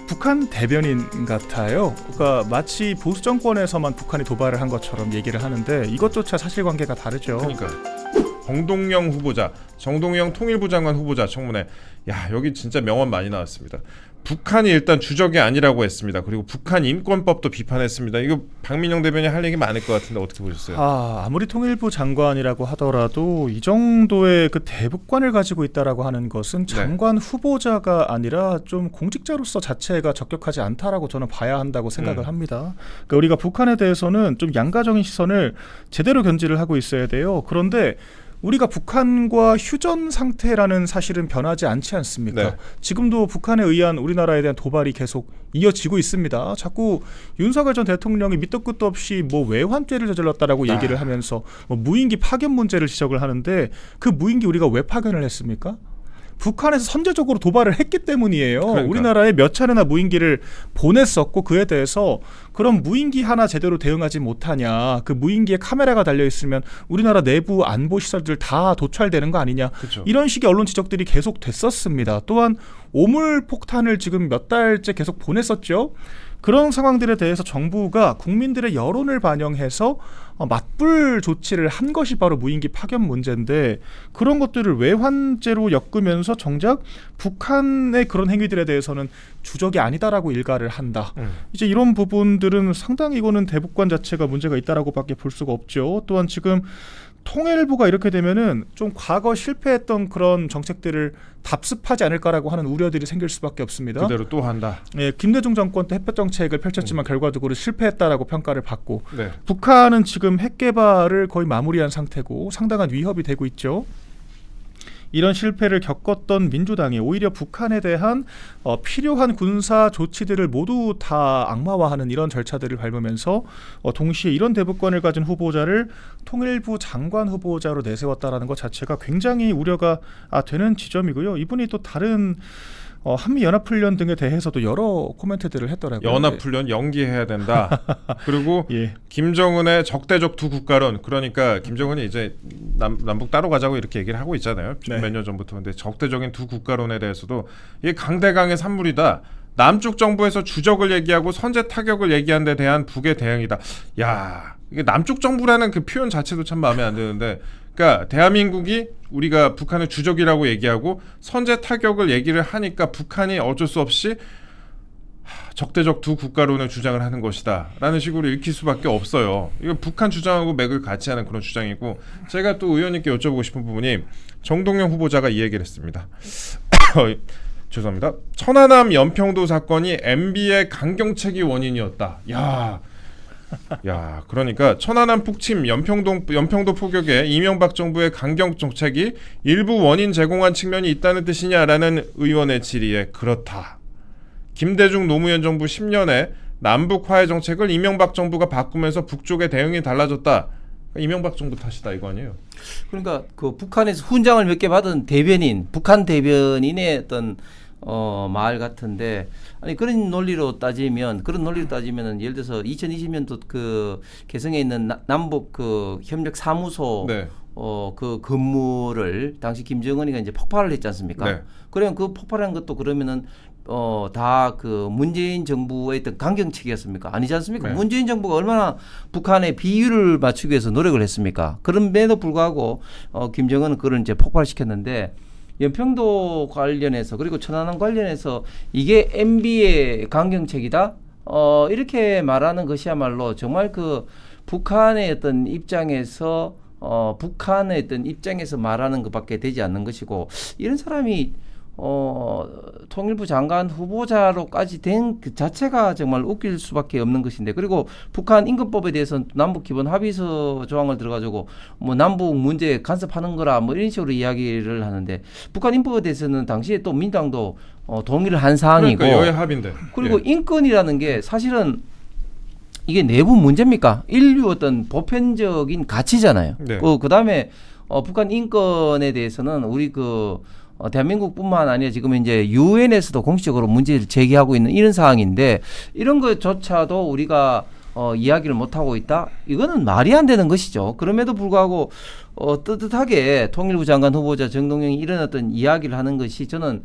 북한 대변인 같아요. 그러니까 마치 보수 정권에서만 북한이 도발을 한 것처럼 얘기를 하는데 이것조차 사실관계가 다르죠. 그러니까 정동영 후보자, 정동영 통일부 장관 후보자 청문회. 야, 여기 진짜 명언 많이 나왔습니다. 북한이 일단 주적이 아니라고 했습니다. 그리고 북한 인권법도 비판했습니다. 이거 박민영 대변인 할 얘기 많을 것 같은데 어떻게 보셨어요? 아무리 통일부 장관이라고 하더라도 이 정도의 그 대북관을 가지고 있다라고 하는 것은 장관 후보자가 아니라 좀 공직자로서 자체가 적격하지 않다라고 저는 봐야 한다고 생각을 합니다. 그러니까 우리가 북한에 대해서는 좀 양가적인 시선을 제대로 견지를 하고 있어야 돼요. 그런데 우리가 북한과 휴전 상태라는 사실은 변하지 않지 않습니까? 네. 지금도 북한에 의한 우리나라에 대한 도발이 계속 이어지고 있습니다. 자꾸 윤석열 전 대통령이 밑도 끝도 없이 뭐 외환죄를 저질렀다라고 얘기를 하면서 뭐 무인기 파견 문제를 지적을 하는데 그 무인기 우리가 왜 파견을 했습니까? 북한에서 선제적으로 도발을 했기 때문이에요. 그러니까. 우리나라에 몇 차례나 무인기를 보냈었고 그에 대해서 그럼 무인기 하나 제대로 대응하지 못하냐, 그 무인기에 카메라가 달려있으면 우리나라 내부 안보 시설들 다 도찰되는 거 아니냐, 그쵸. 이런 식의 언론 지적들이 계속 됐었습니다. 또한 오물폭탄을 지금 몇 달째 계속 보냈었죠. 그런 상황들에 대해서 정부가 국민들의 여론을 반영해서 맞불 조치를 한 것이 바로 무인기 파견 문제인데, 그런 것들을 외환죄로 엮으면서 정작 북한의 그런 행위들에 대해서는 주적이 아니다라고 일가를 한다. 이제 이런 부분들은 상당히 이거는 대북관 자체가 문제가 있다라고밖에 볼 수가 없죠. 또한 지금 통일부가 이렇게 되면은 좀 과거 실패했던 그런 정책들을 답습하지 않을까라고 하는 우려들이 생길 수밖에 없습니다. 그대로 또 한다. 예, 김대중 정권 때 핵폐 정책을 펼쳤지만 결과적으로 실패했다라고 평가를 받고, 네. 북한은 지금 핵 개발을 거의 마무리한 상태고 상당한 위협이 되고 있죠. 이런 실패를 겪었던 민주당이 오히려 북한에 대한 필요한 군사 조치들을 모두 다 악마화하는 이런 절차들을 밟으면서 동시에 이런 대북관을 가진 후보자를 통일부 장관 후보자로 내세웠다라는 것 자체가 굉장히 우려가 되는 지점이고요. 이분이 또 다른 한미연합훈련 등에 대해서도 여러 코멘트들을 했더라고요. 연합훈련 연기해야 된다. 그리고 예. 김정은의 적대적 두 국가론, 그러니까 김정은이 이제 남북 따로 가자고 이렇게 얘기를 하고 있잖아요. 네. 몇 년 전부터. 근데 적대적인 두 국가론에 대해서도 이게 강대강의 산물이다. 남쪽 정부에서 주적을 얘기하고 선제 타격을 얘기한 데 대한 북의 대응이다. 야, 이게 남쪽 정부라는 그 표현 자체도 참 마음에 안 드는데, 그러니까 대한민국이 우리가 북한을 주적이라고 얘기하고 선제 타격을 얘기를 하니까 북한이 어쩔 수 없이 적대적 두 국가론을 주장을 하는 것이다 라는 식으로 읽힐 수밖에 없어요. 이거 북한 주장하고 맥을 같이 하는 그런 주장이고, 제가 또 의원님께 여쭤보고 싶은 부분이 정동영 후보자가 이 얘기를 했습니다. 죄송합니다. 천안함 연평도 사건이 MB의 강경책이 원인이었다. 야, 그러니까 천안함 북침, 연평도 포격에 이명박 정부의 강경 정책이 일부 원인 제공한 측면이 있다는 뜻이냐라는 의원의 질의에 그렇다. 김대중 노무현 정부 10년에 남북 화해 정책을 이명박 정부가 바꾸면서 북쪽의 대응이 달라졌다. 이명박 정부 탓이다 이거 아니에요? 그러니까 그 북한에서 훈장을 몇 개 받은 대변인, 북한 대변인의 어떤 말 같은데, 아니 그런 논리로 따지면 예를 들어서 2020년도 그 개성에 있는 남북 그 협력 사무소 네. 그 건물을 당시 김정은이가 이제 폭발을 했지 않습니까? 네. 그러면 그 폭발한 것도 그러면은 다 그 문재인 정부의 어떤 강경책이었습니까? 아니지 않습니까? 네. 문재인 정부가 얼마나 북한의 비율을 맞추기 위해서 노력을 했습니까? 그런데도 불구하고 김정은은 그걸 이제 폭발시켰는데, 연평도 관련해서 그리고 천안함 관련해서 이게 MB의 강경책이다? 이렇게 말하는 것이야말로 정말 그 북한의 어떤 입장에서 말하는 것밖에 되지 않는 것이고, 이런 사람이 통일부 장관 후보자로까지 된 그 자체가 정말 웃길 수밖에 없는 것인데, 그리고 북한 인권법에 대해서는 남북 기본 합의서 조항을 들어가지고 뭐 남북 문제 간섭하는 거라 뭐 이런 식으로 이야기를 하는데, 북한 인권법에 대해서는 당시에 또 민주당도 동의를 한 사항이고, 그러니까 여야 합의인데. 그리고 인권이라는 게 사실은 이게 내부 문제입니까? 인류 어떤 보편적인 가치잖아요. 네. 그다음에 북한 인권에 대해서는 우리 대한민국뿐만 아니라 지금 이제 유엔에서도 공식적으로 문제를 제기하고 있는 이런 상황인데, 이런 것조차도 우리가 이야기를 못 하고 있다. 이거는 말이 안 되는 것이죠. 그럼에도 불구하고 떳떳하게 통일부 장관 후보자 정동영이 이런 어떤 이야기를 하는 것이 저는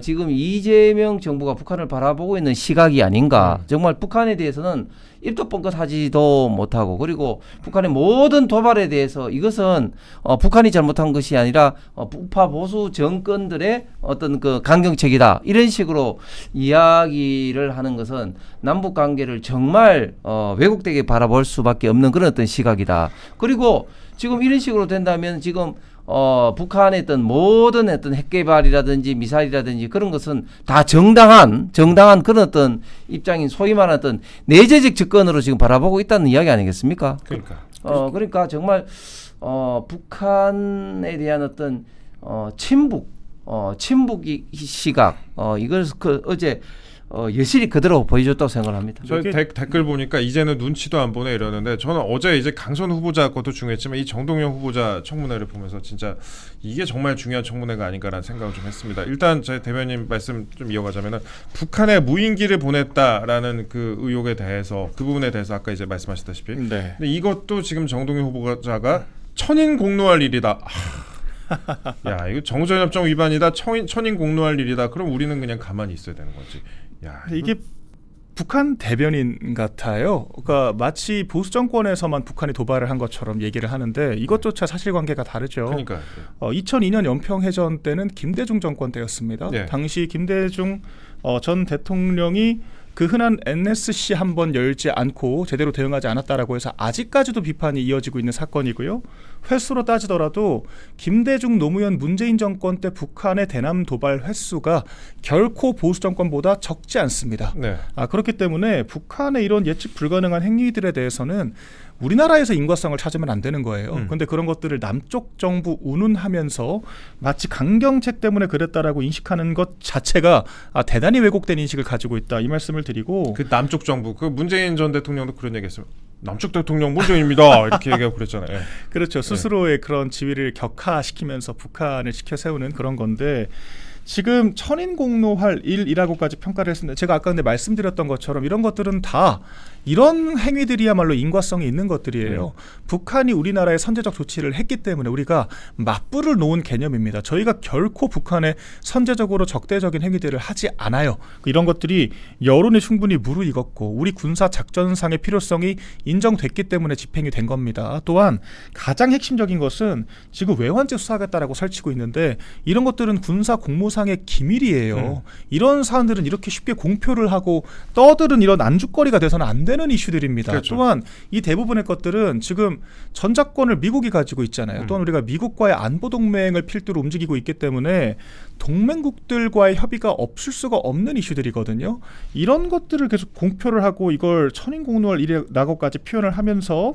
지금 이재명 정부가 북한을 바라보고 있는 시각이 아닌가. 정말 북한에 대해서는 입도 뻥끗하지도 못하고 그리고 북한의 모든 도발에 대해서 이것은 북한이 잘못한 것이 아니라 우파 보수 정권들의 어떤 그 강경책이다 이런 식으로 이야기를 하는 것은 남북 관계를 정말 왜곡되게 바라볼 수밖에 없는 그런 어떤 시각이다. 그리고 지금 이런 식으로 된다면 지금 북한의 어떤 모든 어떤 핵 개발이라든지 미사일이라든지 그런 것은 다 정당한 그런 어떤 입장인 소위 말하는 어떤 내재적 접근으로 지금 바라보고 있다는 이야기 아니겠습니까? 그러니까. 그러니까 정말 북한에 대한 어떤 친북 시각 이걸 어제 여실히 그대로 보여줬다고 생각합니다. 저 댓글 보니까 이제는 눈치도 안 보네 이러는데 저는 어제 이제 강선 후보자 것도 중요했지만 이 정동영 후보자 청문회를 보면서 진짜 이게 정말 중요한 청문회가 아닌가라는 생각을 좀 했습니다. 일단 제 대변인 말씀 좀 이어가자면은 북한에 무인기를 보냈다라는 그 의혹에 대해서 그 부분에 대해서 아까 이제 말씀하셨다시피 네. 근데 이것도 지금 정동영 후보자가 천인 공노할 일이다. 야 이거 정전협정 위반이다. 천인 공노할 일이다. 그럼 우리는 그냥 가만히 있어야 되는 거지. 야, 이게 북한 대변인 같아요. 그러니까 마치 보수 정권에서만 북한이 도발을 한 것처럼 얘기를 하는데 이것조차 사실관계가 다르죠. 그러니까 2002년 연평해전 때는 김대중 정권 때였습니다. 네. 당시 김대중 전 대통령이 그 흔한 NSC 한번 열지 않고 제대로 대응하지 않았다라고 해서 아직까지도 비판이 이어지고 있는 사건이고요. 횟수로 따지더라도 김대중, 노무현, 문재인 정권 때 북한의 대남 도발 횟수가 결코 보수 정권보다 적지 않습니다. 네. 그렇기 때문에 북한의 이런 예측 불가능한 행위들에 대해서는 우리나라에서 인과성을 찾으면 안 되는 거예요. 그런데 그런 것들을 남쪽 정부 운운하면서 마치 강경책 때문에 그랬다라고 인식하는 것 자체가 대단히 왜곡된 인식을 가지고 있다 이 말씀을 드리고 그 남쪽 정부 그 문재인 전 대통령도 그런 얘기했어요. 남쪽 대통령 문재인입니다. 이렇게 얘기하고 그랬잖아요. 예. 그렇죠. 스스로의 그런 지위를 격하시키면서 북한을 시켜 세우는 그런 건데 지금 천인공노할 일이라고까지 평가를 했습니다. 제가 아까 근데 말씀드렸던 것처럼 이런 것들은 다 이런 행위들이야말로 인과성이 있는 것들이에요. 북한이 우리나라에 선제적 조치를 했기 때문에 우리가 맞불을 놓은 개념입니다. 저희가 결코 북한에 선제적으로 적대적인 행위들을 하지 않아요. 이런 것들이 여론이 충분히 무르익었고 우리 군사 작전상의 필요성이 인정됐기 때문에 집행이 된 겁니다. 또한 가장 핵심적인 것은 지금 외환죄 수사하겠다라고 설치고 있는데 이런 것들은 군사 공모상의 기밀이에요. 이런 사안들은 이렇게 쉽게 공표를 하고 떠드는 이런 안주거리가 돼서는 안 되는 이슈들입니다. 그렇죠. 또한 이 대부분의 것들은 지금 전작권을 미국이 가지고 있잖아요. 또한 우리가 미국과의 안보 동맹을 필두로 움직이고 있기 때문에 동맹국들과의 협의가 없을 수가 없는 이슈들이거든요. 이런 것들을 계속 공표를 하고 이걸 천인공노할 일이라고까지 표현을 하면서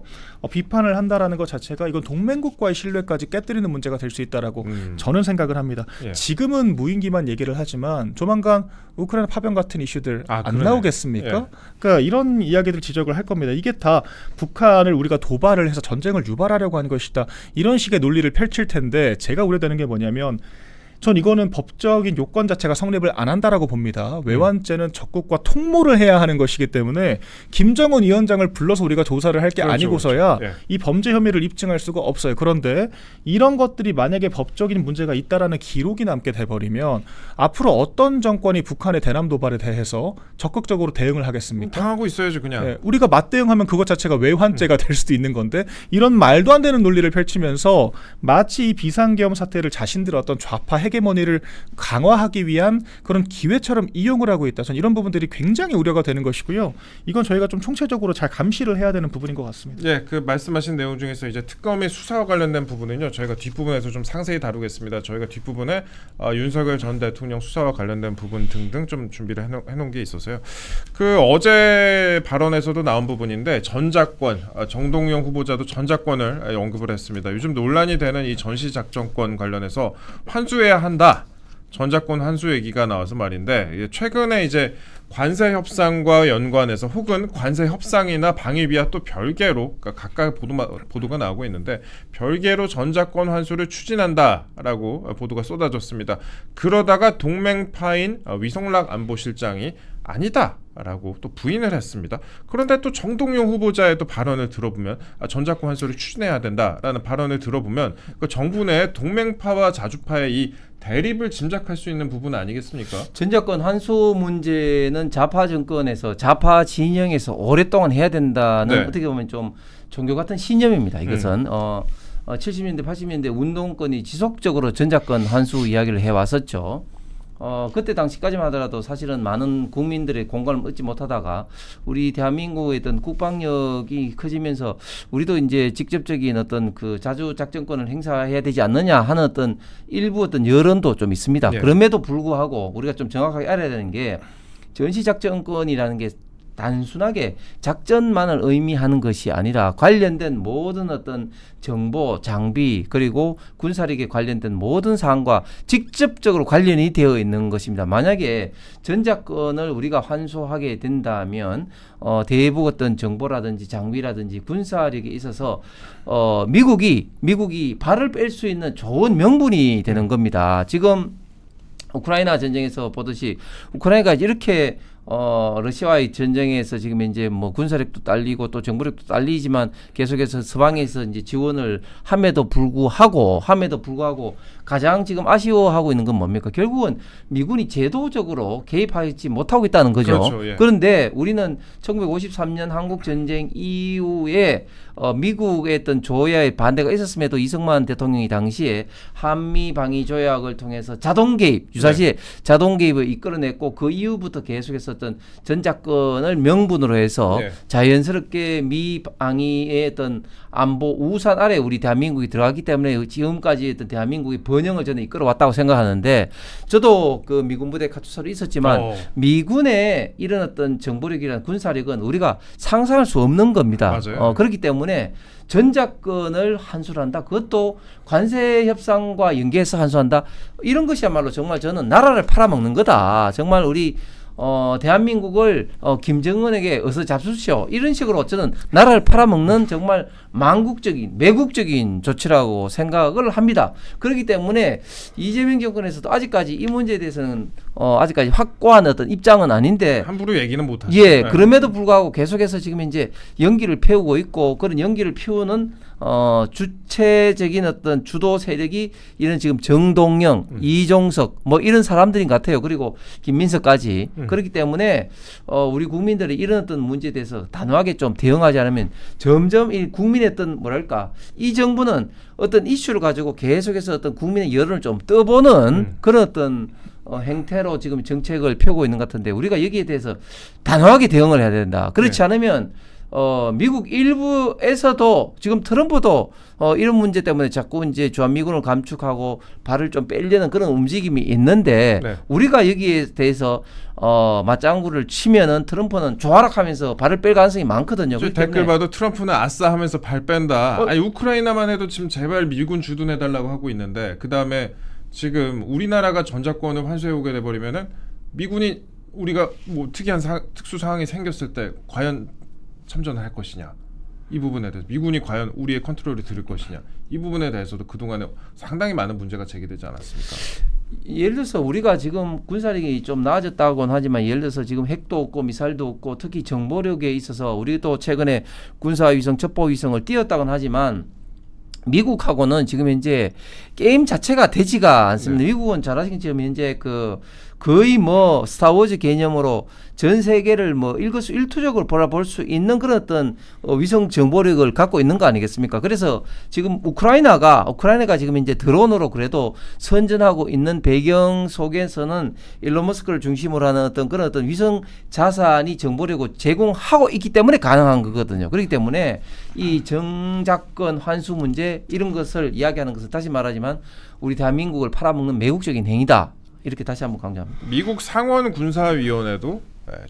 비판을 한다라는 것 자체가 이건 동맹국과의 신뢰까지 깨뜨리는 문제가 될 수 있다라고 저는 생각을 합니다. 예. 지금은 무인기만 얘기를 하지만 조만간 우크라이나 파병 같은 이슈들 안 그러네. 나오겠습니까? 예. 그러니까 이런 이야기들 지적을 할 겁니다. 이게 다 북한을 우리가 도발을 해서 전쟁을 유발하려고 하는 것이다. 이런 식의 논리를 펼칠 텐데 제가 우려되는 게 뭐냐면 전 이거는 법적인 요건 자체가 성립을 안 한다라고 봅니다. 외환죄는 적국과 통모를 해야 하는 것이기 때문에 김정은 위원장을 불러서 우리가 조사를 할 게 그렇죠, 아니고서야 그렇죠. 예. 이 범죄 혐의를 입증할 수가 없어요. 그런데 이런 것들이 만약에 법적인 문제가 있다라는 기록이 남게 돼버리면 앞으로 어떤 정권이 북한의 대남 도발에 대해서 적극적으로 대응을 하겠습니까? 당하고 있어야죠 그냥. 네, 우리가 맞대응하면 그것 자체가 외환죄가 될 수도 있는 건데 이런 말도 안 되는 논리를 펼치면서 마치 이 비상계엄 사태를 자신들의 어떤 좌파 헤게모니를 강화하기 위한 그런 기회처럼 이용을 하고 있다. 전 이런 부분들이 굉장히 우려가 되는 것이고요. 이건 저희가 좀 총체적으로 잘 감시를 해야 되는 부분인 것 같습니다. 예, 그 말씀하신 내용 중에서 이제 특검의 수사와 관련된 부분은요, 저희가 뒷부분에서 좀 상세히 다루겠습니다. 저희가 뒷부분에 윤석열 전 대통령 수사와 관련된 부분 등등 좀 준비를 해놓은 게 있어서요. 그 어제 발언에서도 나온 부분인데 전작권, 정동영 후보자도 전작권을 언급을 했습니다. 요즘 논란이 되는 이 전시작전권 관련해서 환수해야 한다. 전작권 환수 얘기가 나와서 말인데 최근에 이제 관세 협상과 연관해서 혹은 관세 협상이나 방위비와 또 별개로 그러니까 각각 보도가 나오고 있는데 별개로 전작권 환수를 추진한다라고 보도가 쏟아졌습니다. 그러다가 동맹파인 위성락 안보실장이 아니다. 라고 또 부인을 했습니다. 그런데 또 정동영 후보자의 또 발언을 들어보면 전작권 환수를 추진해야 된다라는 발언을 들어보면 그 정부 내 동맹파와 자주파의 이 대립을 짐작할 수 있는 부분 아니겠습니까? 전작권 환수 문제는 좌파 정권에서 좌파 진영에서 오랫동안 해야 된다는 네. 어떻게 보면 좀 종교 같은 신념입니다. 이것은 70년대 80년대 운동권이 지속적으로 전작권 환수 이야기를 해왔었죠. 그때 당시까지만 하더라도 사실은 많은 국민들의 공감을 얻지 못하다가 우리 대한민국의 어떤 국방력이 커지면서 우리도 이제 직접적인 어떤 그 자주 작전권을 행사해야 되지 않느냐 하는 어떤 일부 어떤 여론도 좀 있습니다. 예. 그럼에도 불구하고 우리가 좀 정확하게 알아야 되는 게 전시 작전권이라는 게 단순하게 작전만을 의미하는 것이 아니라 관련된 모든 어떤 정보, 장비 그리고 군사력에 관련된 모든 사항과 직접적으로 관련이 되어 있는 것입니다. 만약에 전작권을 우리가 환수하게 된다면 대북 어떤 정보라든지 장비라든지 군사력에 있어서 미국이 발을 뺄 수 있는 좋은 명분이 되는 겁니다. 지금 우크라이나 전쟁에서 보듯이 우크라이나가 이렇게 러시아와의 전쟁에서 지금 이제 뭐 군사력도 딸리고 또 정보력도 딸리지만 계속해서 서방에서 이제 지원을 함에도 불구하고 가장 지금 아쉬워하고 있는 건 뭡니까? 결국은 미군이 제도적으로 개입하지 못하고 있다는 거죠. 그렇죠, 예. 그런데 우리는 1953년 한국 전쟁 이후에 미국의 어떤 조야의 반대가 있었음에도 이승만 대통령이 당시에 한미 방위 조약을 통해서 자동 개입, 유사시에 자동 개입을 이끌어냈고 그 이후부터 계속해서 어떤 전작권을 명분으로 해서 네. 자연스럽게 미 방위의 어떤 안보 우산 아래 우리 대한민국이 들어갔기 때문에 지금까지 어떤 대한민국의 번영을 저는 이끌어왔다고 생각하는데 저도 그 미군 부대 카투사로 있었지만 미군의 이런 어떤 정보력이라는 군사력은 우리가 상상할 수 없는 겁니다. 맞아요. 그렇기 때문에 전작권을 환수를 한다. 그것도 관세 협상과 연계해서 환수한다. 이런 것이야말로 정말 저는 나라를 팔아먹는 거다. 정말 우리 대한민국을 김정은에게 어서 잡수시오. 이런 식으로 저는 나라를 팔아먹는 정말 망국적인 매국적인 조치라고 생각을 합니다. 그렇기 때문에 이재명 정권에서도 아직까지 이 문제에 대해서는 아직까지 확고한 어떤 입장은 아닌데 함부로 얘기는 못하죠. 예, 그럼에도 불구하고 계속해서 지금 이제 연기를 피우고 있고 그런 연기를 피우는 주체적인 어떤 주도 세력이 이런 지금 정동영, 이종석 뭐 이런 사람들인 것 같아요. 그리고 김민석까지 그렇기 때문에 우리 국민들이 이런 어떤 문제에 대해서 단호하게 좀 대응하지 않으면 점점 이 국민의 어떤 뭐랄까 이 정부는 어떤 이슈를 가지고 계속해서 어떤 국민의 여론을 좀 떠보는 그런 어떤 행태로 지금 정책을 펴고 있는 것 같은데 우리가 여기에 대해서 단호하게 대응을 해야 된다. 그렇지 않으면 미국 일부에서도 지금 트럼프도 이런 문제 때문에 자꾸 이제 주한미군을 감축하고 발을 좀 빼려는 그런 움직임이 있는데 네. 우리가 여기에 대해서 맞장구를 치면은 트럼프는 조아락하면서 발을 뺄 가능성이 많거든요. 저 댓글 봐도 트럼프는 아싸 하면서 발 뺀다. 아니 우크라이나만 해도 지금 제발 미군 주둔해달라고 하고 있는데 그 다음에 지금 우리나라가 전작권을 환수해오게 돼버리면은 미군이 우리가 뭐 특이한 특수 상황이 생겼을 때 과연 참전을 할 것이냐 이 부분에 대해서 미군이 과연 우리의 컨트롤을 들을 것이냐 이 부분에 대해서도 그동안에 상당히 많은 문제가 제기되지 않았습니까? 예를 들어서 우리가 지금 군사력이 좀 나아졌다고는 하지만 예를 들어서 지금 핵도 없고 미사일도 없고 특히 정보력에 있어서 우리도 최근에 군사위성 첩보위성을 띄웠다고는 하지만 미국하고는 지금 현재 게임 자체가 되지가 않습니다. 네. 미국은 잘 아시겠지만 지금 현재 거의 뭐 스타워즈 개념으로 전 세계를 뭐 일거수일투족으로 바라볼 수 있는 그런 어떤 위성 정보력을 갖고 있는 거 아니겠습니까? 그래서 지금 우크라이나가 지금 이제 드론으로 그래도 선전하고 있는 배경 속에서는 일론 머스크를 중심으로 하는 어떤 그런 어떤 위성 자산이 정보력을 제공하고 있기 때문에 가능한 거거든요. 그렇기 때문에 이 정작권 환수 문제 이런 것을 이야기하는 것은 다시 말하지만 우리 대한민국을 팔아먹는 매국적인 행위다. 이렇게 다시 한번 강조합니다. 미국 상원 군사위원회도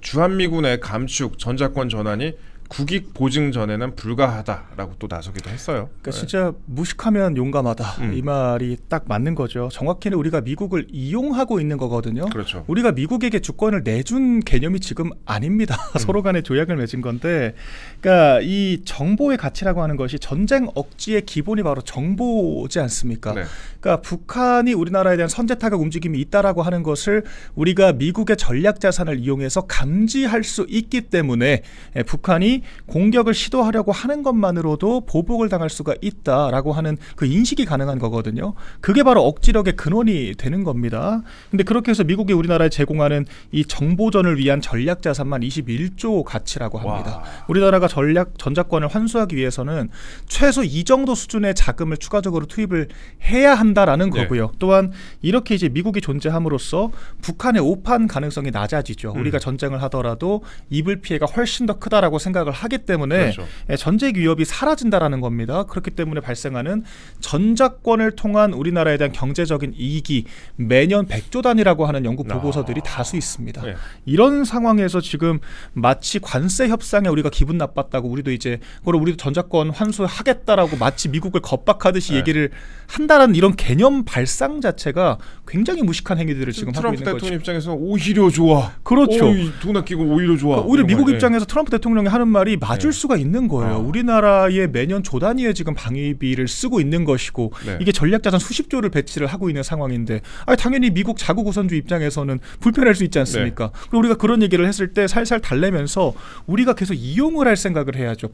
주한미군의 감축 전작권 전환이 국익 보증 전에는 불가하다라고 또 나서기도 했어요. 그러니까 진짜 무식하면 용감하다 음. 이 말이 딱 맞는 거죠. 정확히는 우리가 미국을 이용하고 있는 거거든요. 그렇죠. 우리가 미국에게 주권을 내준 개념이 지금 아닙니다. 서로 간에 조약을 맺은 건데, 그러니까 이 정보의 가치라고 하는 것이 전쟁 억지의 기본이 바로 정보지 않습니까? 네. 그러니까 북한이 우리나라에 대한 선제 타격 움직임이 있다라고 하는 것을 우리가 미국의 전략 자산을 이용해서 감지할 수 있기 때문에 북한이 공격을 시도하려고 하는 것만으로도 보복을 당할 수가 있다라고 하는 그 인식이 가능한 거거든요. 그게 바로 억지력의 근원이 되는 겁니다. 근데 그렇게 해서 미국이 우리나라에 제공하는 이 정보전을 위한 전략 자산만 21조 가치라고 합니다. 와. 우리나라가 전작권을 환수하기 위해서는 최소 이 정도 수준의 자금을 추가적으로 투입을 해야 한다라는 네. 거고요. 또한 이렇게 이제 미국이 존재함으로써 북한의 오판 가능성이 낮아지죠. 우리가 전쟁을 하더라도 입을 피해가 훨씬 더 크다라고 생각을 하기 때문에 그렇죠. 전쟁 위협이 사라진다라는 겁니다. 그렇기 때문에 발생하는 전작권을 통한 우리나라에 대한 경제적인 이익이 매년 100조 단위라고 하는 연구 보고서들이 다수 있습니다. 네. 이런 상황에서 지금 마치 관세 협상에 우리가 기분 나빴다고 우리도 이제 그걸 우리도 전작권 환수하겠다라고 마치 미국을 겁박하듯이 네. 얘기를 한다는 이런 개념 발상 자체가 굉장히 무식한 행위들을 지금 하고 트럼프 있는 대통령 거죠. 입장에서 오히려 좋아. 그렇죠. 돈 아끼고 오히려 좋아. 그러니까 오히려 이런 미국 거예요. 입장에서 트럼프 대통령이 하는 말이 맞을 네. 수가 있는 거예요. 아. 우리나라에 매년 조 단위의 지금 방위비를 쓰고 있는 것이고 네. 이게 전략자산 수십 조를 배치를 하고 있는 상황인데 당연히 미국 자국 우선주의 입장에서는 불편할 수 있지 않습니까? 네. 그리고 우리가 그런 얘기를 했을 때 살살 달래면서 우리가 계속 이용을 할 생각을 해야죠.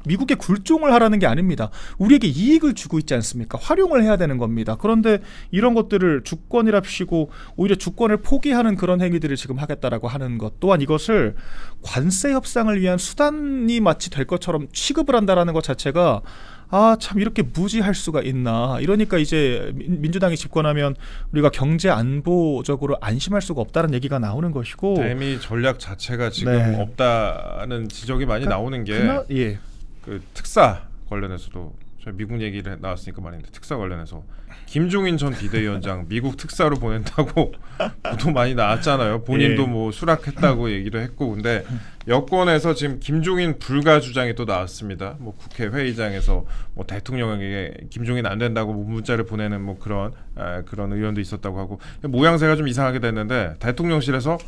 미국에 굴종을 하라는 게 아닙니다. 우리에게 이익을 주고 있지 않습니까? 활용을 해야 되는 겁니다. 그런데 이런 것들을 주권이랍시고 오히려 주권을 포기하는 그런 행위들을 지금 하겠다라고 하는 것 또한 이것을 관세 협상을 위한 수단이 마치 될 것처럼 취급을 한다라는 것 자체가 참 이렇게 무지할 수가 있나. 이러니까 이제 민주당이 집권하면 우리가 경제 안보적으로 안심할 수가 없다는 얘기가 나오는 것이고. 대미 전략 자체가 지금 네. 없다는 지적이 많이 나오는 게 예. 그 특사 관련해서도 저희 미국 얘기를 나왔으니까 말인데 특사 관련해서 김종인 전 비대위원장 미국 특사로 보낸다고 보도 많이 나왔잖아요. 본인도 예. 뭐 수락했다고 얘기를 했고 근데 여권에서 지금 김종인 불가 주장이 또 나왔습니다. 뭐 국회 회의장에서 뭐 대통령에게 김종인 안 된다고 문자를 보내는 뭐 그런 의원도 있었다고 하고 모양새가 좀 이상하게 됐는데 대통령실에서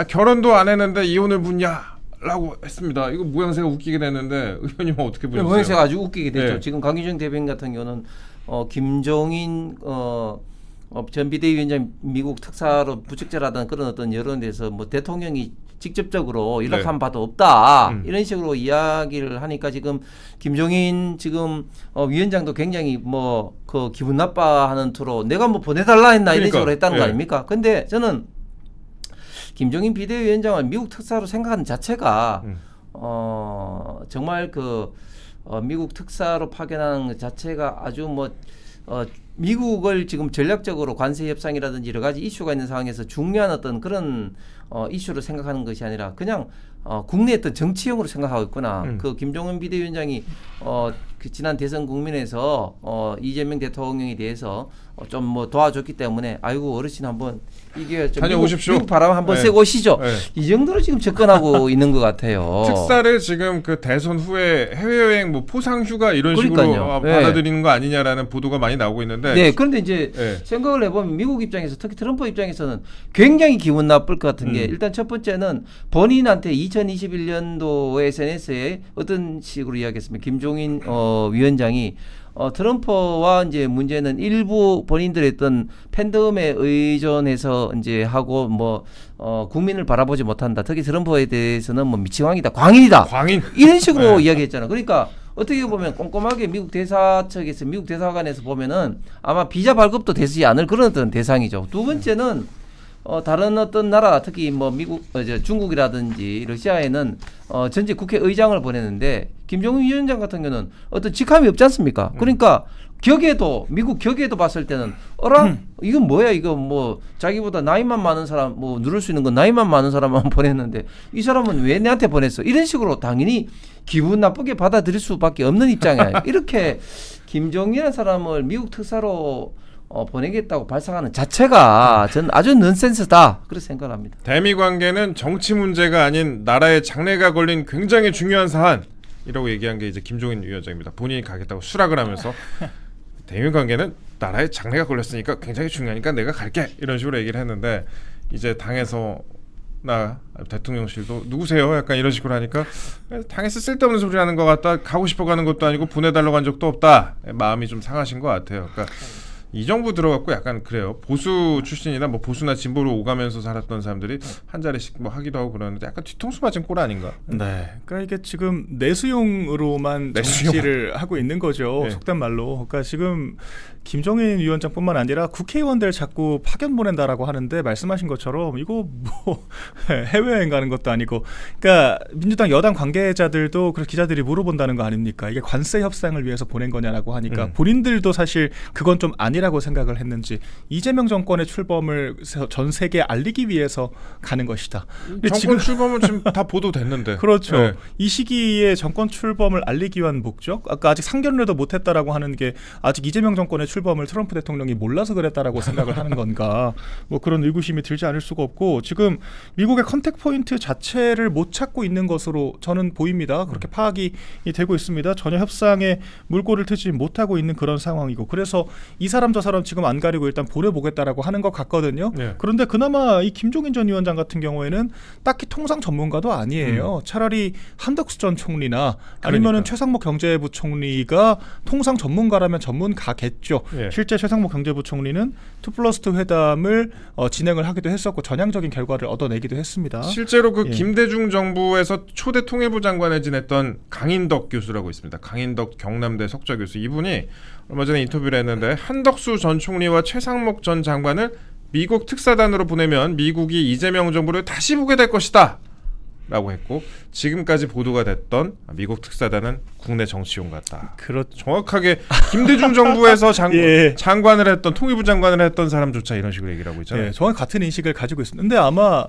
결혼도 안 했는데 이혼을 묻냐? 라고 했습니다. 이거 모양새가 웃기게 됐는데 의원님은 어떻게 보셨어요? 모양새가 아주 웃기게 됐죠. 네. 지금 강기정 대변인 같은 경우는 김종인 전 비대위원장 미국 특사로 부적절하다는 그런 어떤 여론에서 뭐 대통령이 직접적으로 연락한 바도 없다 이런 식으로 이야기를 하니까 지금 김종인 지금 위원장도 굉장히 뭐 그 기분 나빠하는 투로 내가 뭐 보내달라 했나 이런 그러니까, 식으로 했다는 거 예. 아닙니까? 근데 저는 김종인 비대위원장을 미국 특사로 생각하는 자체가 정말 미국 특사로 파견하는 것 자체가 아주 미국을 지금 전략적으로 관세 협상이라든지 여러 가지 이슈가 있는 상황에서 중요한 어떤 그런 이슈로 생각하는 것이 아니라 그냥 국내 어떤 정치형으로 생각하고 있구나. 그 김종인 비대위원장이 그 지난 대선 국민에서 이재명 대통령에 대해서 좀 뭐 도와줬기 때문에 아이고 어르신 한번 이게 좀 다녀오십시오. 미국 바람 한번 네. 쐬고 오시죠. 네. 이 정도로 지금 접근하고 있는 것 같아요. 특사를 지금 그 대선 후에 해외여행 뭐 포상휴가 이런 그러니까요. 식으로 네. 받아들이는 거 아니냐라는 보도가 많이 나오고 있는데 네, 그런데 이제 네. 생각을 해보면 미국 입장에서 특히 트럼프 입장에서는 굉장히 기분 나쁠 것 같은 게 일단 첫 번째는 본인한테 2021년도 SNS에 어떤 식으로 이야기했습니까? 김종인 위원장이 트럼프와 이제 문제는 일부 본인들의 어떤 팬덤에 의존해서 이제 하고 국민을 바라보지 못한다. 특히 트럼프에 대해서는 미치광이다, 광인이다. 광인 이런 식으로 네. 이야기했잖아. 그러니까 어떻게 보면 꼼꼼하게 미국 대사측에서 미국 대사관에서 보면은 아마 비자 발급도 되지 않을 그런 어떤 대상이죠. 두 번째는 다른 어떤 나라 특히 중국이라든지 러시아에는 전직 국회의장을 보냈는데 김정은 위원장 같은 경우는 어떤 직함이 없지 않습니까? 그러니까 미국 격에도 봤을 때는 이건 뭐야 이거 뭐 자기보다 나이만 많은 사람 누를 수 있는 건 나이만 많은 사람만 보냈는데 이 사람은 왜 내한테 보냈어? 이런 식으로 당연히 기분 나쁘게 받아들일 수밖에 없는 입장이에요. 이렇게 김정일이라는 사람을 미국 특사로 보내겠다고 발상하는 자체가 저는 아주 넌센스다 그렇게 생각합니다. 대미 관계는 정치 문제가 아닌 나라의 장래가 걸린 굉장히 중요한 사안이라고 얘기한 게 이제 김종인 위원장입니다. 본인이 가겠다고 수락을 하면서 대미 관계는 나라의 장래가 걸렸으니까 굉장히 중요하니까 내가 갈게 이런 식으로 얘기를 했는데 이제 당에서 나 대통령실도 누구세요? 약간 이런 식으로 하니까 당에서 쓸데없는 소리 하는 것 같다. 가고 싶어 가는 것도 아니고 보내달라고 한 적도 없다. 마음이 좀 상하신 것 같아요. 그러니까 이 정부 들어갔고 약간 그래요. 보수 출신이나 뭐 보수나 진보로 오가면서 살았던 사람들이 한 자리씩 뭐 하기도 하고 그러는데 약간 뒤통수 맞은 꼴 아닌가? 네, 그러니까 이게 지금 내수용으로만 정치를 하고 있는 거죠. 네. 속된 말로. 그러니까 지금 김종인 위원장뿐만 아니라 국회의원들 자꾸 파견 보낸다라고 하는데 말씀하신 것처럼 이거 뭐 해외여행 가는 것도 아니고, 그러니까 민주당 여당 관계자들도 그렇게 기자들이 물어본다는 거 아닙니까? 이게 관세 협상을 위해서 보낸 거냐라고 하니까 본인들도 사실 그건 좀 아니라고 생각을 했는지 이재명 정권의 출범을 전 세계에 알리기 위해서 가는 것이다. 근데 정권 출범은 지금 다 보도됐는데. 그렇죠. 네. 이 시기에 정권 출범을 알리기 위한 목적, 아까 아직 상견례도 못했다라고 하는 게 아직 이재명 정권의 출범을 트럼프 대통령이 몰라서 그랬다라고 생각을 하는 건가? 뭐 그런 의구심이 들지 않을 수가 없고, 지금 미국의 컨택 포인트 자체를 못 찾고 있는 것으로 저는 보입니다. 그렇게 파악이 되고 있습니다. 전혀 협상에 물꼬를 트지 못하고 있는 그런 상황이고, 그래서 이 사람 저 사람 지금 안 가리고 일단 보내보겠다라고 하는 것 같거든요. 네. 그런데 그나마 이 김종인 전 위원장 같은 경우에는 딱히 통상 전문가도 아니에요. 차라리 한덕수 전 총리나 아니면은 그러니까. 최상목 경제부총리가 통상 전문가라면 전문가겠죠. 예. 실제 최상목 경제부총리는 2+2 회담을 진행을 하기도 했었고 전향적인 결과를 얻어내기도 했습니다. 실제로 그 예. 김대중 정부에서 초대 통일부 장관을 지냈던 강인덕 교수라고 있습니다. 강인덕 경남대 석좌 교수, 이분이 얼마 전에 인터뷰를 했는데 한덕수 전 총리와 최상목 전 장관을 미국 특사단으로 보내면 미국이 이재명 정부를 다시 보게 될 것이다 라고 했고, 지금까지 보도가 됐던 미국 특사단은 국내 정치용 같다. 그렇죠. 정확하게 김대중 정부에서 예. 장관을 했던, 통일부 장관을 했던 사람조차 이런 식으로 얘기를 하고 있잖아요. 네, 정확히 같은 인식을 가지고 있습니다. 근데 아마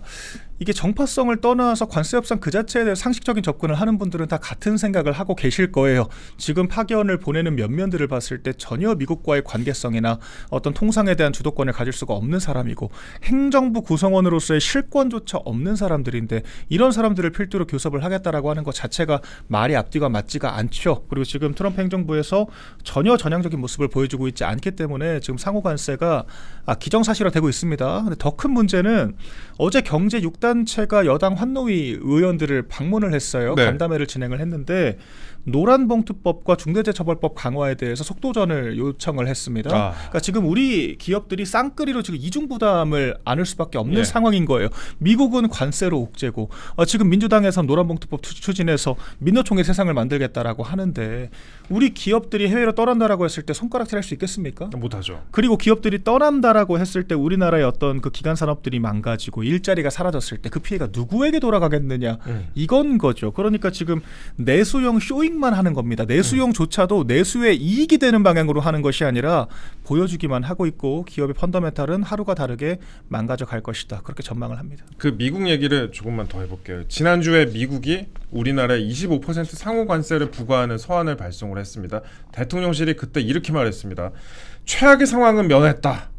이게 정파성을 떠나서 관세 협상 그 자체에 대해 상식적인 접근을 하는 분들은 다 같은 생각을 하고 계실 거예요. 지금 파견을 보내는 면면들을 봤을 때 전혀 미국과의 관계성이나 어떤 통상에 대한 주도권을 가질 수가 없는 사람이고, 행정부 구성원으로서의 실권조차 없는 사람들인데 이런 사람들을 필두로 교섭을 하겠다라고 하는 것 자체가 말이 앞뒤가 맞지가 않죠. 그리고 지금 트럼프 행정부에서 전혀 전향적인 모습을 보여주고 있지 않기 때문에 지금 상호 관세가 기정사실화되고 있습니다. 근데 더 큰 문제는 어제 경제 6단체가 여당 환노위 의원들을 방문을 했어요. 네. 간담회를 진행을 했는데 노란봉투법과 중대재해처벌법 강화에 대해서 속도전을 요청을 했습니다. 그러니까 지금 우리 기업들이 쌍끌이로 지금 이중 부담을 안을 수밖에 없는 예. 상황인 거예요. 미국은 관세로 옥죄고 지금 민주당에서 노란봉투법 추진해서 민노총의 세상을 만들겠다라고 하는데 우리 기업들이 해외로 떠난다라고 했을 때 손가락질 할 수 있겠습니까? 못하죠. 그리고 기업들이 떠난다라고 했을 때 우리나라의 어떤 그 기간 산업들이 망가지고 일자리가 사라졌을 때 그 피해가 누구에게 돌아가겠느냐, 이건 거죠. 그러니까 지금 내수용 쇼잉만 하는 겁니다. 내수용조차도 내수에 이익이 되는 방향으로 하는 것이 아니라 보여주기만 하고 있고 기업의 펀더멘탈은 하루가 다르게 망가져 갈 것이다. 그렇게 전망을 합니다. 그 미국 얘기를 조금만 더 해볼게요. 지난주에 미국이 우리나라에 25% 상호 관세를 부과하는 서한을 발송을 했습니다. 대통령실이 그때 이렇게 말했습니다. 최악의 상황은 면했다.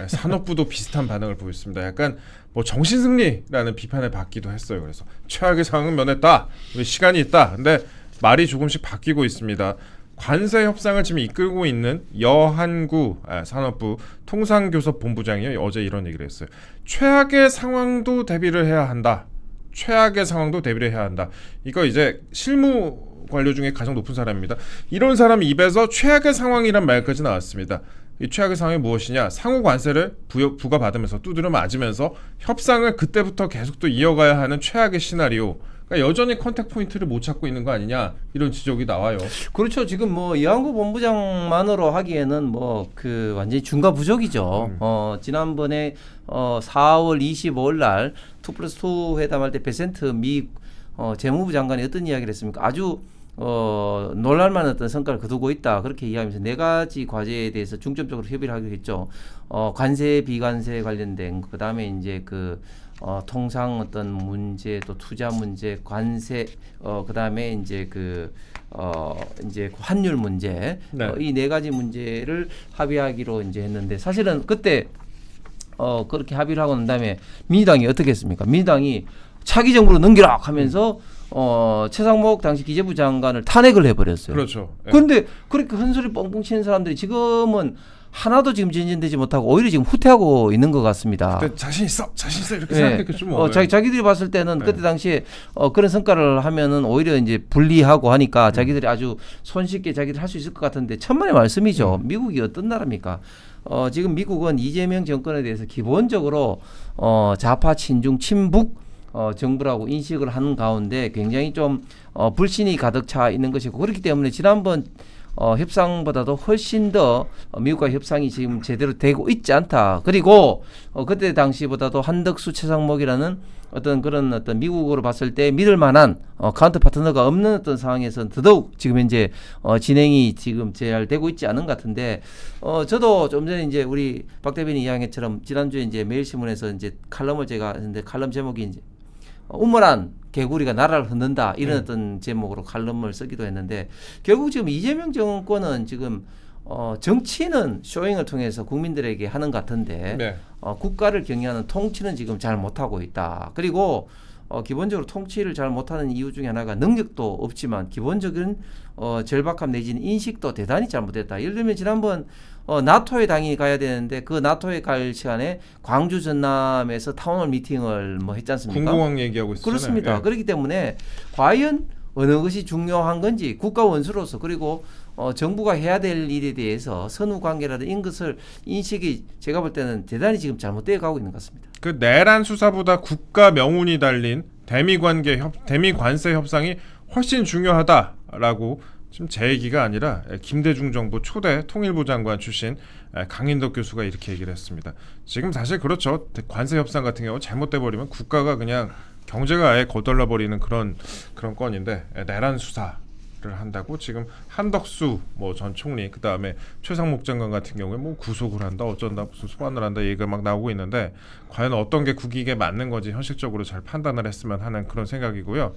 산업부도 비슷한 반응을 보였습니다. 약간 뭐 정신승리라는 비판을 받기도 했어요. 그래서 최악의 상황은 면했다. 시간이 있다. 근데 말이 조금씩 바뀌고 있습니다. 관세 협상을 지금 이끌고 있는 여한구 산업부 통상교섭본부장이 어제 이런 얘기를 했어요. 최악의 상황도 대비를 해야 한다. 최악의 상황도 대비를 해야 한다. 이거 이제 실무 관료 중에 가장 높은 사람입니다. 이런 사람 입에서 최악의 상황이란 말까지 나왔습니다. 이 최악의 상황이 무엇이냐? 상호 관세를 부과받으면서 두드려 맞으면서 협상을 그때부터 계속 또 이어가야 하는 최악의 시나리오. 그러니까 여전히 컨택 포인트를 못 찾고 있는 거 아니냐, 이런 지적이 나와요. 그렇죠. 지금 뭐 이한구 본부장만으로 하기에는 뭐 그 완전히 중과부족이죠. 지난번에 4월 25일 날 2+2 회담할 때 베센트 미 재무부 장관이 어떤 이야기를 했습니까? 아주 놀랄만한 어떤 성과를 거두고 있다. 그렇게 이야기하면서 네 가지 과제에 대해서 중점적으로 협의를 하기로 했죠. 관세 비관세 관련된, 그다음에 이제 그 통상 어떤 문제 또 투자 문제 관세 그다음에 이제 이제 환율 문제 네. 이 네 가지 문제를 합의하기로 이제 했는데 사실은 그때 그렇게 합의를 하고 난 다음에 민주당이 어떻게 했습니까? 민주당이 차기 정부로 넘기라 하면서 최상목 당시 기재부 장관을 탄핵을 해버렸어요. 그렇죠. 예. 그런데 그렇게 헛소리 뻥뻥 치는 사람들이 지금은 하나도 지금 진전되지 못하고 오히려 지금 후퇴하고 있는 것 같습니다. 그때 자신 있어 이렇게 네. 생각했겠죠. 뭐. 자기들이 봤을 때는 네. 그때 당시에 그런 성과를 하면은 오히려 이제 불리하고 하니까 자기들이 아주 손쉽게 자기들 할 수 있을 것 같은데 천만의 말씀이죠. 미국이 어떤 나라입니까? 지금 미국은 이재명 정권에 대해서 기본적으로 좌파 친중 친북 정부라고 인식을 하는 가운데 굉장히 좀 불신이 가득 차 있는 것이고 그렇기 때문에 지난번 협상보다도 훨씬 더 미국과 협상이 지금 제대로 되고 있지 않다. 그리고 그때 당시보다도 한덕수 최상목이라는 어떤 미국으로 봤을 때 믿을 만한 카운터 파트너가 없는 어떤 상황에서 더더욱 지금 현재 진행이 지금 잘 되고 있지 않은 것 같은데 저도 좀 전에 이제 우리 박 대변인 이야기처럼 지난주에 이제 매일신문에서 이제 칼럼을 제가 했는데 칼럼 제목이 이제 우물한 개구리가 나라를 흔든다 이런 어떤 제목으로 칼럼을 쓰기도 했는데 결국 지금 이재명 정권은 지금 정치는 쇼잉을 통해서 국민들에게 하는 것 같은데 네. 국가를 경영하는 통치는 지금 잘 못하고 있다. 그리고 기본적으로 통치를 잘 못하는 이유 중에 하나가 능력도 없지만 기본적인 절박함 내지는 인식도 대단히 잘못됐다. 예를 들면 지난번 나토에 당연히 가야 되는데 그 나토에 갈 시간에 광주 전남에서 타운홀 미팅을 뭐 했지 않습니까? 군공항 얘기하고 있었잖아요. 그렇습니다. 예. 그렇기 때문에 과연 어느 것이 중요한 건지 국가 원수로서 그리고 정부가 해야 될 일에 대해서 선후 관계라든 이런 것을 인식이 제가 볼 때는 대단히 지금 잘못되어 가고 있는 것 같습니다. 그 내란 수사보다 국가 명운이 달린 대미 관세 협상이 훨씬 중요하다라고 지금 제 얘기가 아니라 김대중 정부 초대 통일부 장관 출신 강인덕 교수가 이렇게 얘기를 했습니다. 지금 사실 그렇죠. 관세 협상 같은 경우 잘못돼 버리면 국가가 그냥 경제가 아예 거덜나 버리는 그런 건인데 내란 수사를 한다고 지금 한덕수 뭐 전 총리 그 다음에 최상목 장관 같은 경우에 뭐 구속을 한다 어쩐다 무슨 소환을 한다 얘기가 막 나오고 있는데 과연 어떤 게 국익에 맞는 건지 현실적으로 잘 판단을 했으면 하는 그런 생각이고요.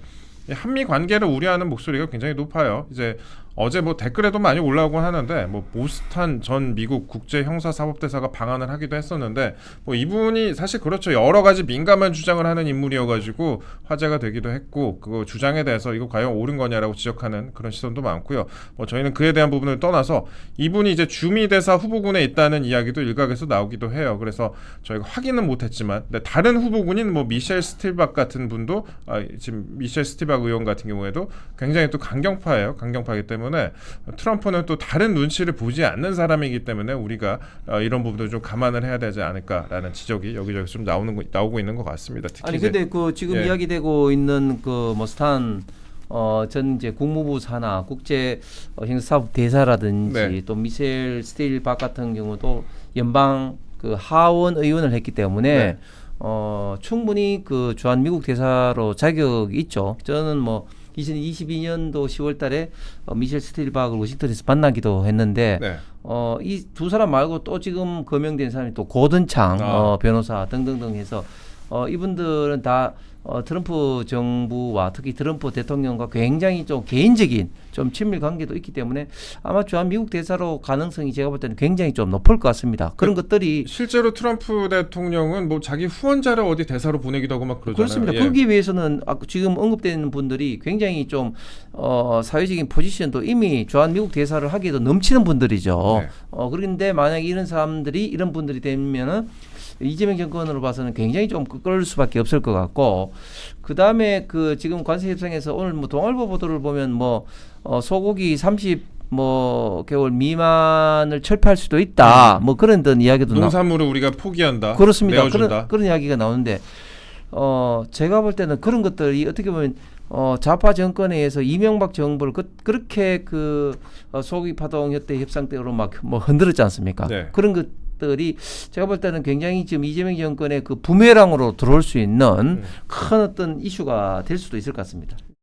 한미 관계를 우려하는 목소리가 굉장히 높아요. 이제 어제 뭐 댓글에도 많이 올라오곤 하는데 뭐 모스탄 전 미국 국제형사사법대사가 방한을 하기도 했었는데 뭐 이분이 사실 그렇죠. 여러 가지 민감한 주장을 하는 인물이어가지고 화제가 되기도 했고 그 주장에 대해서 이거 과연 옳은 거냐라고 지적하는 그런 시선도 많고요. 뭐 저희는 그에 대한 부분을 떠나서 이분이 이제 주미대사 후보군에 있다는 이야기도 일각에서 나오기도 해요. 그래서 저희가 확인은 못했지만 다른 후보군인 뭐 미셸 스틸박 같은 분도 지금 미셸 스틸박 의원 같은 경우에도 굉장히 또 강경파예요. 강경파이기 때문에 트럼프는 또 다른 눈치를 보지 않는 사람이기 때문에 우리가 이런 부분도 좀 감안을 해야 되지 않을까라는 지적이 여기저기 좀 나오고 있는 것 같습니다. 특히 아니 근데 그 지금 이야기되고 있는 그 뭐 스탄 전 이제 국무부 산하 국제 형사사법 대사라든지 네. 또 미셸 스틸박 같은 경우도 연방 그 하원 의원을 했기 때문에 네. 충분히 그 주한 미국 대사로 자격이 있죠. 저는 뭐 2022년도 10월달에 미셸 스틸박을 워싱턴에서 만나기도 했는데 네. 이 두 사람 말고 또 지금 거명된 사람이 또 고든창 변호사 등등등 해서 이분들은 다 트럼프 정부와 특히 트럼프 대통령과 굉장히 좀 개인적인 좀 친밀 관계도 있기 때문에 아마 주한 미국 대사로 가능성이 제가 볼 때는 굉장히 좀 높을 것 같습니다. 그런 것들이 실제로 트럼프 대통령은 뭐 자기 후원자를 어디 대사로 보내기도 하고 막 그러잖아요. 그렇습니다. 예. 그러기 위해서는 지금 언급되는 분들이 굉장히 좀 사회적인 포지션도 이미 주한 미국 대사를 하기에도 넘치는 분들이죠. 네. 그런데 만약에 이런 분들이 되면은 이재명 정권으로 봐서는 굉장히 좀 끌 수밖에 없을 것 같고 그 다음에 그 지금 관세 협상에서 오늘 뭐 동아일보 보도를 보면 뭐 소고기 30 뭐 개월 미만을 철폐할 수도 있다. 뭐 그런 이야기도 농산물을 우리가 포기한다. 그렇습니다. 내어준다. 그런 이야기가 나오는데 제가 볼 때는 그런 것들이 어떻게 보면 좌파 정권에 의해서 이명박 정부를 그렇게 그 소고기 파동 협대 협상 때로 막 뭐 흔들었지 않습니까? 네. 그런 것들이 제가 볼 때는 굉장히 지금 이재명 정권의 그 부메랑으로 들어올 수 있는 큰 어떤 이슈가 될 수도 있을 것 같습니다.